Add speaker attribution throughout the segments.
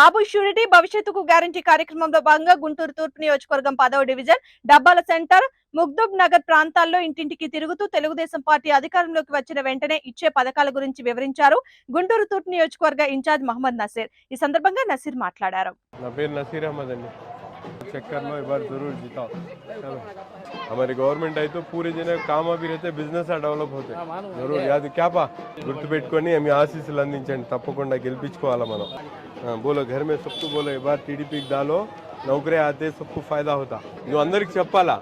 Speaker 1: బాబు surety భవిష్యత్తుకు guarantee కార్యక్రమంలో భాగంగా గుంటూరు తూర్పు నియోజకవర్గం 10వ డివిజన్ డబ్బాల సెంటర్ ముగ్దుబ్ నగర్ ప్రాంతాల్లో ఇంటింటికి తిరుగుతూ తెలుగుదేశం పార్టీ అధికారంలోకి వచ్చిన వెంటనే ఇచ్చే పథకాల గురించి వివరించారు గుంటూరు తూర్పు నియోజకవర్గ ఇన్ఛార్జ్ మహమ్మద్ నసీర్। ఈ సందర్భంగా నసీర్ మాట్లాడారు।
Speaker 2: నా పేరు నసీర్ అహ్మద్ అండి। चक्कर में एक बार जरूर जीताओ। हमारी गवर्नमेंट आई तो पूरे जने काम भी रहते बिजनेस डेवलप होते जरूर याद क्या पा गुर्तुपेट्टुकोनी हमें आशीस्సులు అందించండి తప్పకుండా గెలిపించుకోవాలి మనం। बोलो घर में सबको बोलो एक बार टीडीपी डालो नौकरी आते सबको फायदा होता। నువ్వు అందరికి చెప్పాలా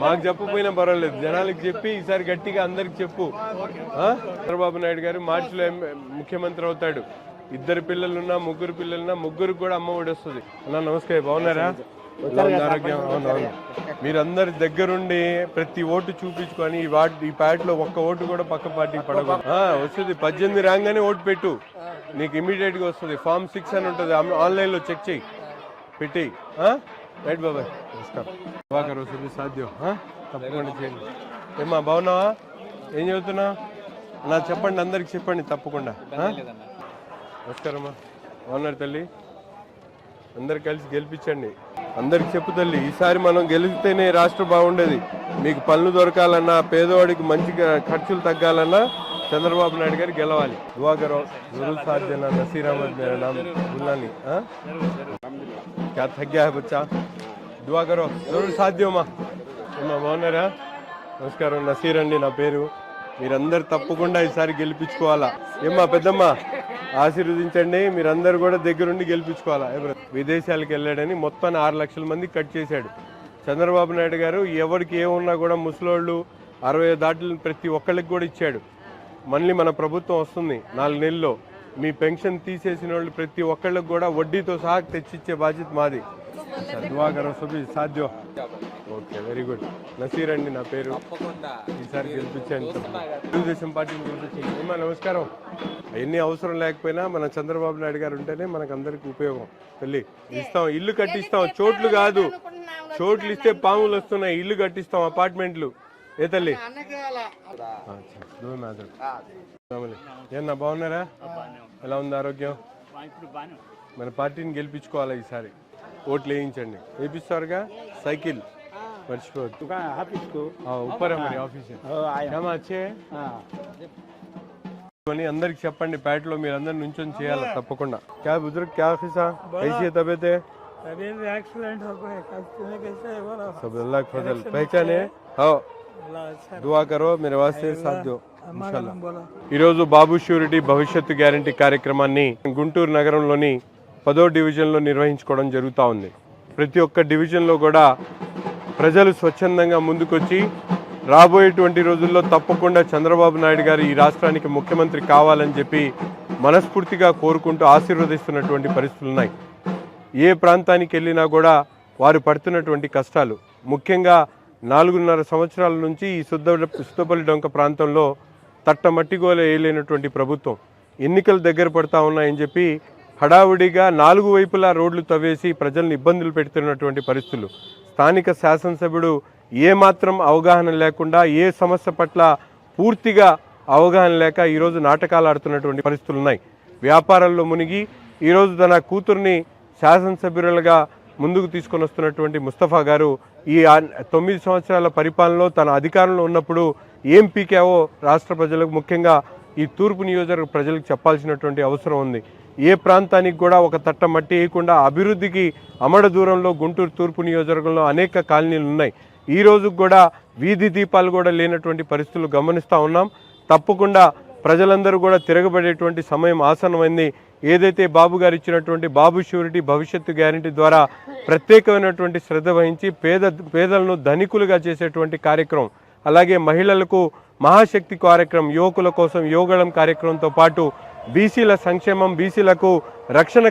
Speaker 2: మాకు చెప్పకపోయినా పర్వాలేదు జనాలకు చెప్పి ఈసారి గట్టిగా అందరికి చెప్పు। చంద్రబాబు నాయుడు గారు మార్చిలో ముఖ్యమంత్రి అవుతాడు। ఇద్దరు పిల్లలున్నా ముగ్గురు పిల్లలున్నా ముగ్గురికి కూడా అమ్మ ఒడి వస్తుంది। అన్న నమస్తే బాగున్నారా? ఆరోగ్యం అవునవును మీరందరి దగ్గరుండి ప్రతి ఓటు చూపించుకొని ఈ పార్టీలో ఒక్క ఓటు కూడా పక్క పార్టీకి పడకూడదు। వస్తుంది 18 రాగానే ఓటు పెట్టు నీకు ఇమీడియట్ గా వస్తుంది। ఫామ్ 6 అని ఉంటుంది ఆన్లైన్ లో చెక్ చేయి పెట్టి రైట్ బాబాయ్ నమస్కారం సాధ్యం తప్పకుండా చేయండి। ఏమా బాగున్నావా? ఏం చదువుతున్నా నా చెప్పండి అందరికి చెప్పండి తప్పకుండా। నమస్కారమ్మా బాగున్నారు తల్లి అందరు కలిసి గెలిపించండి అందరికి చెప్పు తల్లి ఈసారి మనం గెలిస్తేనే రాష్ట్రం బాగుండేది। మీకు పనులు దొరకాలన్నా పేదవాడికి మంచిగా ఖర్చులు తగ్గాలన్నా చంద్రబాబు నాయుడు గారు గెలవాలి। दुआ करो जरूर साथ देना। नसीर अहमद मेरा नाम भूलना नहीं। क्या थक गया है बच्चा? दुआ करो जरूर साथ दो। మా బాగున్నారా? నమస్కారం నసీర్ అండి నా పేరు। మీరందరు తప్పకుండా ఈసారి గెలిపించుకోవాలా। ఏమ్మా పెద్దమ్మ ఆశీర్వదించండి మీరందరూ కూడా దగ్గరుండి గెలిపించుకోవాలా। విదేశాలకు వెళ్ళాడని మొత్తం 6 లక్షల మంది కట్ చేశాడు చంద్రబాబు నాయుడు గారు। ఎవరికి ఏమున్నా కూడా ముసలోళ్ళు 60 దాటిన ప్రతి ఒక్కళ్ళకి కూడా ఇచ్చాడు। మళ్ళీ మన ప్రభుత్వం వస్తుంది 4 నెలల్లో మీ పెన్షన్ తీసేసిన వాళ్ళు ప్రతి ఒక్కళ్ళకి కూడా వడ్డీతో సహా తెచ్చిచ్చే బాధ్యత మాది। దువా కరో సభి సాధ్యం। ఓకే వెరీ గుడ్ నసీర్ అండి నా పేరు। ఈసారి గెలిపించండి తెలుగుదేశం పార్టీని గెలిపించండి। ఏమా నమస్కారం। ఎన్ని అవసరం లేకపోయినా మన చంద్రబాబు నాయుడు గారు ఉంటేనే మనకు అందరికి ఉపయోగం। తల్లి ఇస్తాం ఇల్లు కట్టిస్తాం చోట్లు కాదు చోట్లు ఇస్తే పాములు వస్తున్నాయి ఇల్లు కట్టిస్తాం అపార్ట్మెంట్లు ఏ తల్లి ఏమన్నా బాగున్నారా? ఎలా ఉంది ఆరోగ్యం? మన పార్టీని గెలిపించుకోవాలా ఈసారి ఓట్లు వేయించండి వేపిస్తారుగా సైకిల్ మర్చిపోవద్దు। ऊपर है मेरे ऑफिस है अच्छे అందరికి చెప్పండి పేటలో మీరు అందరు నుంచొని చేయాలి తప్పకుండా। क्या बुजुर्ग क्या खिसा कैसी है तबीयत है?
Speaker 3: एक्सीलेंट हो गए कैसे बोलो
Speaker 2: सब अल्लाह की फजल पहचाने हाँ दुआ करो मेरे वास्ते साथ दो इंशाल्लाह। ఈ రోజు బాబు షూరిటీ భవిష్యత్తు గ్యారంటీ కార్యక్రమాన్ని గుంటూరు నగరంలోని 10వ డివిజన్లో నిర్వహించుకోవడం జరుగుతూ ఉంది। ప్రతి ఒక్క డివిజన్లో కూడా ప్రజలు స్వచ్ఛందంగా ముందుకొచ్చి రాబోయేటువంటి రోజుల్లో తప్పకుండా చంద్రబాబు నాయుడు గారు ఈ రాష్ట్రానికి ముఖ్యమంత్రి కావాలని చెప్పి మనస్ఫూర్తిగా కోరుకుంటూ ఆశీర్వదిస్తున్నటువంటి పరిస్థితులు ఉన్నాయి। ఏ ప్రాంతానికి వెళ్ళినా కూడా వారు పడుతున్నటువంటి కష్టాలు ముఖ్యంగా 4.5 సంవత్సరాల నుంచి ఈ సుద్దపల్లి డొంక ప్రాంతంలో తట్టమట్టిగోల వేయలేనటువంటి ప్రభుత్వం ఎన్నికలు దగ్గర పడతా ఉన్నాయని చెప్పి హడావుడిగా 4 వైపులా రోడ్లు తవ్వేసి ప్రజల్ని ఇబ్బందులు పెడుతున్నటువంటి పరిస్థితులు। స్థానిక శాసనసభ్యుడు ఏమాత్రం అవగాహన లేకుండా ఏ సమస్య పట్ల పూర్తిగా అవగాహన లేక ఈరోజు నాటకాలు ఆడుతున్నటువంటి పరిస్థితులు ఉన్నాయి। వ్యాపారాల్లో మునిగి ఈరోజు తన కూతుర్ని శాసనసభ్యులుగా ముందుకు తీసుకొని వస్తున్నటువంటి ముస్తఫా గారు ఈ 9 సంవత్సరాల పరిపాలనలో తన అధికారంలో ఉన్నప్పుడు ఏం పీకావో రాష్ట్ర ప్రజలకు ముఖ్యంగా ఈ తూర్పు నియోజకవర్గ ప్రజలకు చెప్పాల్సినటువంటి అవసరం ఉంది। ఏ ప్రాంతానికి కూడా ఒక తట్ట మట్టి వేయకుండా అభివృద్ధికి అమడ దూరంలో గుంటూరు తూర్పు నియోజకవర్గంలో అనేక కాలనీలు ఉన్నాయి। ఈ రోజు కూడా వీధి దీపాలు కూడా లేనటువంటి పరిస్థితులు గమనిస్తూ ఉన్నాం। తప్పకుండా ప్రజలందరూ కూడా తిరగబడేటువంటి సమయం ఆసన్నమైంది। ఏదైతే బాబు గారు ఇచ్చినటువంటి బాబు షూరిటీ భవిష్యత్తు గ్యారంటీ ద్వారా ప్రత్యేకమైనటువంటి శ్రద్ధ వహించి పేదలను ధనికులుగా చేసేటువంటి కార్యక్రమం అలాగే మహిళలకు మహాశక్తి కార్యక్రమం యువకుల కోసం యోగళం కార్యక్రమంతో పాటు బీసీల సంక్షేమం బీసీలకు రక్షణ